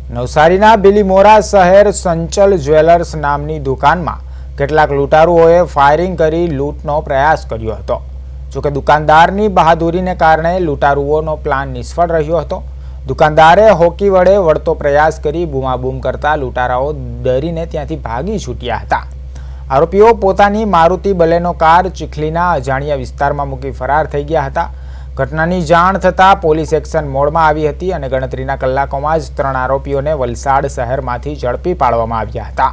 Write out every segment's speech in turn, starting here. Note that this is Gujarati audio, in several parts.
નવસારીના બિલીમોરા શહેર સંચલ જ્વેલર્સ નામની દુકાનમાં કેટલાક લૂંટારુઓએ ફાયરિંગ કરી લૂંટનો પ્રયાસ કર્યો હતો। જોકે દુકાનદારની બહાદુરીને કારણે લૂંટારુઓનો પ્લાન નિષ્ફળ રહ્યો હતો। દુકાનદારે હોકી વડે વળતો પ્રયાસ કરી બૂમાબૂમ કરતા લૂંટારાઓ ડરીને ત્યાંથી ભાગી છૂટ્યા હતા। આરોપીઓ પોતાની મારુતિ બલેનો કાર ચીખલીના અજાણ્યા વિસ્તારમાં મૂકી ફરાર થઈ ગયા હતા। ઘટનાની જાણ થતાં પોલીસ એક્શન મોડમાં આવી હતી અને ગણતરીના કલાકોમાં જ 3 આરોપીઓને વલસાડ શહેરમાંથી ઝડપી પાડવામાં આવ્યા હતા।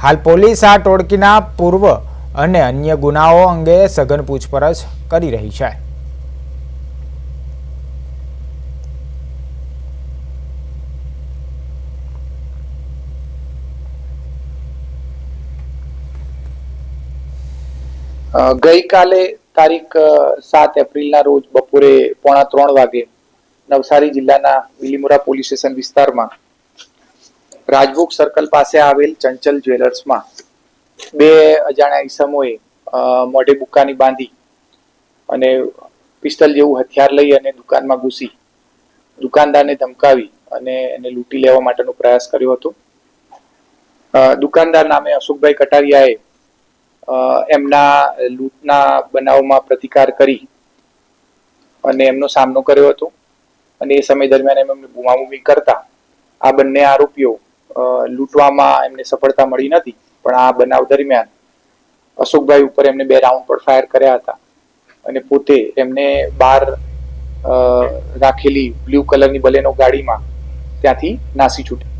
હાલ પોલીસ આ ટોળકીના પૂર્વ અને અન્ય ગુનાઓ અંગે સઘન પૂછપરછ કરી રહી છે। ગઈકાલે તારીખ 7 એપ્રિલના રોજ બપોરે 2:45 વાગે નવસારી જિલ્લાના બિલીમોરા પોલીસ સ્ટેશન વિસ્તારમાં રાજભોગ સર્કલ પાસે આવેલ ચંચલ જ્વેલર્સમાં 2 અજાણ્યા ઈસમોએ મોઢે બુક્કાની બાંધી અને પિસ્તલ જેવું હથિયાર લઈ અને દુકાનમાં ઘૂસી દુકાનદારને ધમકાવી અને એને લૂંટી લેવા માટેનો પ્રયાસ કર્યો હતો। દુકાનદાર નામે અશોકભાઈ કટારિયાએ એમના લૂંટના બનાવમાં પ્રતિકાર કરી અને એમનો સામનો કર્યો હતો અને એ સમય દરમિયાન એમને બૂમાબૂમી કરતા આ બંને આરોપીઓ લૂંટવામાં એમને સફળતા મળી નથી, પણ આ બનાવ દરમિયાન અશોકભાઈ ઉપર એમને 2 રાઉન્ડ પર ફાયર કર્યા હતા અને પોતે એમને બહાર રાખેલી બ્લુ કલરની બલેનો ગાડીમાં ત્યાંથી નાસી છૂટ્યા।